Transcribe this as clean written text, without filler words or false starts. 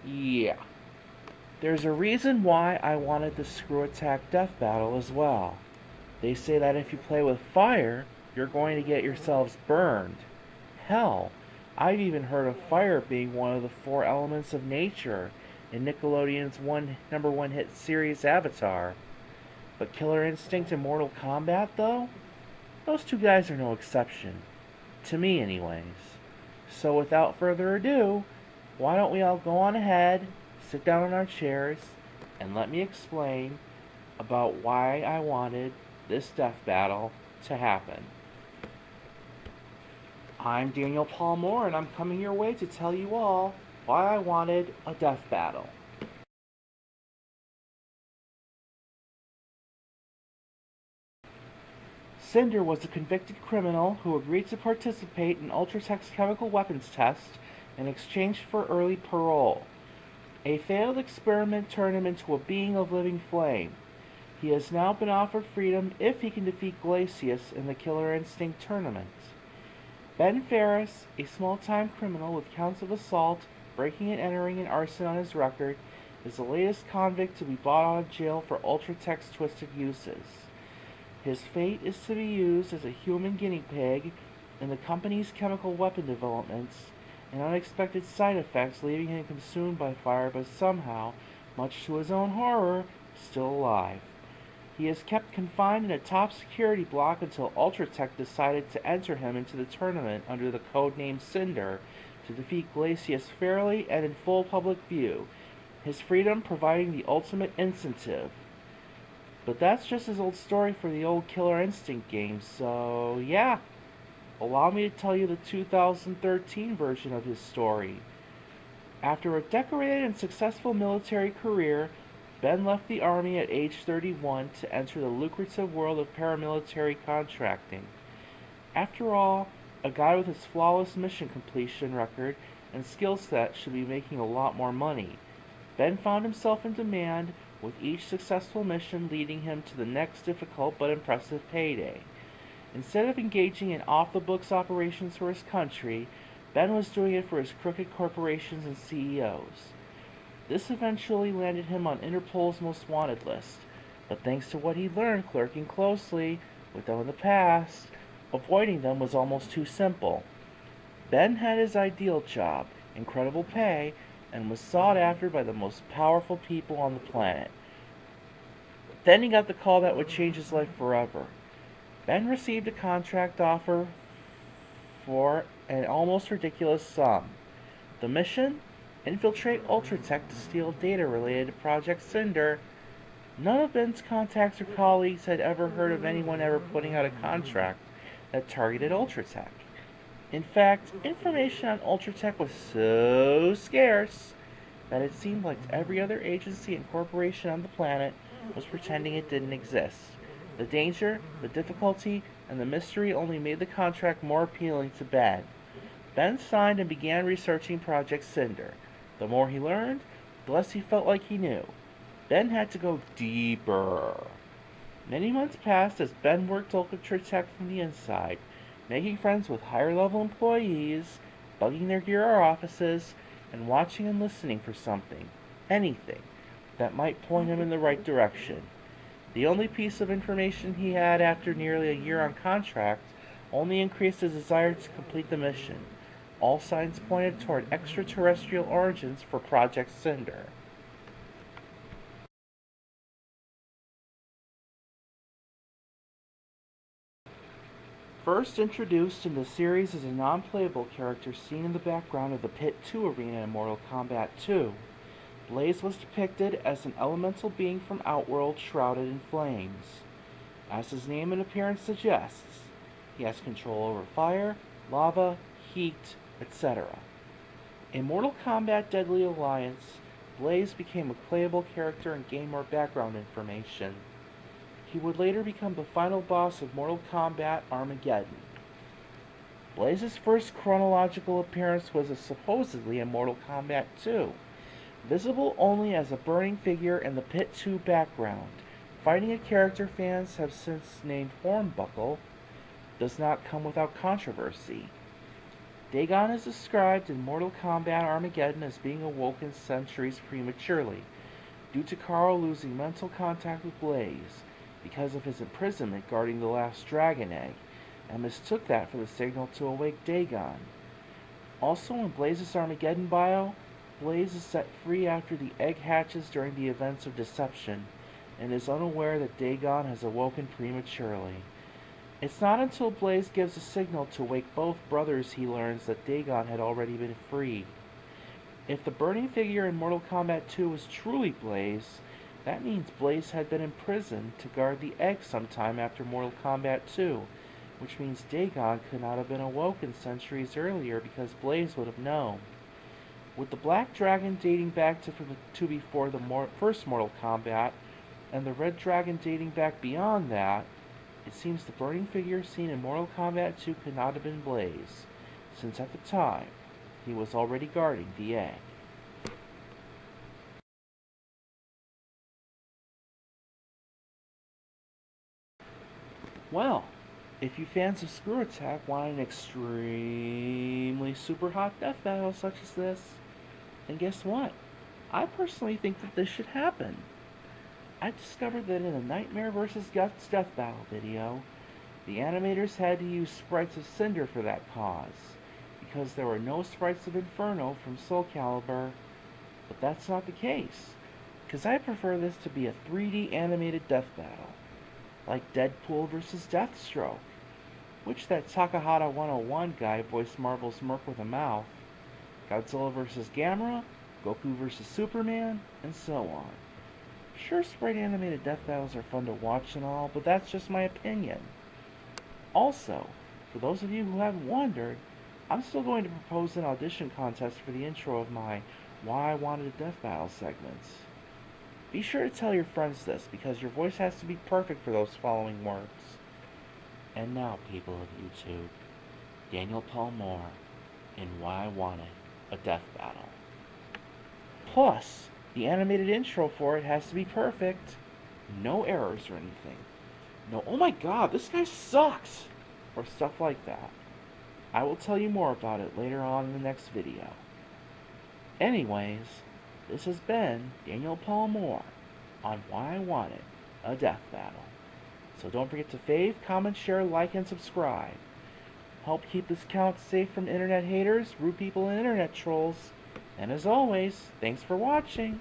Yeah. There's a reason why I wanted the Screw Attack Death Battle as well. They say that if you play with fire, you're going to get yourselves burned. Hell, I've even heard of fire being one of the four elements of nature in Nickelodeon's number one hit series Avatar. But Killer Instinct and Mortal Kombat, though? Those two guys are no exception. To me, anyways. So without further ado, why don't we all go on ahead, sit down in our chairs, and let me explain about why I wanted this death battle to happen. I'm Daniel Paul Moore, and I'm coming your way to tell you all why I wanted a death battle. Cinder was a convicted criminal who agreed to participate in Ultratech's chemical weapons test in exchange for early parole. A failed experiment turned him into a being of living flame. He has now been offered freedom if he can defeat Glacius in the Killer Instinct tournament. Ben Ferris, a small-time criminal with counts of assault, breaking and entering, and arson on his record, is the latest convict to be bought out of jail for Ultratech's twisted uses. His fate is to be used as a human guinea pig in the company's chemical weapon developments, and unexpected side effects leaving him consumed by fire, but somehow, much to his own horror, still alive. He is kept confined in a top security block until Ultratech decided to enter him into the tournament under the codename Cinder to defeat Glacius fairly and in full public view, his freedom providing the ultimate incentive. But that's just his old story for the old Killer Instinct games, so yeah. Allow me to tell you the 2013 version of his story. After a decorated and successful military career, Ben left the Army at age 31 to enter the lucrative world of paramilitary contracting. After all, a guy with his flawless mission completion record and skill set should be making a lot more money. Ben found himself in demand, with each successful mission leading him to the next difficult but impressive payday. Instead of engaging in off-the-books operations for his country, Ben was doing it for his crooked corporations and CEOs. This eventually landed him on Interpol's most wanted list, but thanks to what he learned clerking closely with them in the past, avoiding them was almost too simple. Ben had his ideal job, incredible pay, and was sought after by the most powerful people on the planet. Then he got the call that would change his life forever. Ben received a contract offer for an almost ridiculous sum. The mission? Infiltrate Ultratech to steal data related to Project Cinder. None of Ben's contacts or colleagues had ever heard of anyone ever putting out a contract that targeted Ultratech. In fact, information on Ultratech was so scarce that it seemed like every other agency and corporation on the planet was pretending it didn't exist. The danger, the difficulty, and the mystery only made the contract more appealing to Ben. Ben signed and began researching Project Cinder. The more he learned, the less he felt like he knew. Ben had to go deeper. Many months passed as Ben worked Ultratech from the inside, making friends with higher-level employees, bugging their gear our offices, and watching and listening for something, anything, that might point him in the right direction. The only piece of information he had after nearly a year on contract only increased his desire to complete the mission. All signs pointed toward extraterrestrial origins for Project Cinder. First introduced in the series as a non-playable character seen in the background of the Pit 2 arena in Mortal Kombat 2, Blaze was depicted as an elemental being from Outworld shrouded in flames. As his name and appearance suggests, he has control over fire, lava, heat, etc. In Mortal Kombat Deadly Alliance, Blaze became a playable character and gained more background information. He would later become the final boss of Mortal Kombat Armageddon. Blaze's first chronological appearance was supposedly in Mortal Kombat 2, visible only as a burning figure in the Pit 2 background. Fighting a character fans have since named Hornbuckle does not come without controversy. Dagon is described in Mortal Kombat Armageddon as being awoken centuries prematurely, due to Carl losing mental contact with Blaze because of his imprisonment guarding the last dragon egg, and mistook that for the signal to awake Dagon. Also in Blaze's Armageddon bio, Blaze is set free after the egg hatches during the events of Deception, and is unaware that Dagon has awoken prematurely. It's not until Blaze gives a signal to wake both brothers he learns that Dagon had already been freed. If the burning figure in Mortal Kombat 2 was truly Blaze, that means Blaze had been imprisoned to guard the egg sometime after Mortal Kombat 2, which means Dagon could not have been awoken centuries earlier because Blaze would have known. With the Black Dragon dating back to before the first Mortal Kombat, and the Red Dragon dating back beyond that, it seems the burning figure seen in Mortal Kombat 2 could not have been Blaze, since at the time, he was already guarding the egg. Well, if you fans of Screw Attack want an extremely super hot death battle such as this, then guess what? I personally think that this should happen. I discovered that in the Nightmare vs. Guts death battle video, the animators had to use sprites of Cinder for that cause, because there were no sprites of Inferno from Soul Calibur, but that's not the case, because I prefer this to be a 3D animated death battle, like Deadpool vs. Deathstroke, which that Takahata 101 guy voiced Marvel's Merc with a mouth, Godzilla vs. Gamera, Goku vs. Superman, and so on. Sure, sprite animated death battles are fun to watch and all, but that's just my opinion. Also, for those of you who haven't wondered, I'm still going to propose an audition contest for the intro of my Why I Wanted a Death Battle segments. Be sure to tell your friends this, because your voice has to be perfect for those following words. And now, people of YouTube, Daniel Paul Moore in Why I Wanted a Death Battle. Plus, the animated intro for it has to be perfect. No errors or anything. No, oh my god, this guy sucks! Or stuff like that. I will tell you more about it later on in the next video. Anyways, this has been Daniel Paul Moore on Why I Wanted a Death Battle. So don't forget to fave, comment, share, like, and subscribe. Help keep this account safe from internet haters, rude people, and internet trolls. And as always, thanks for watching.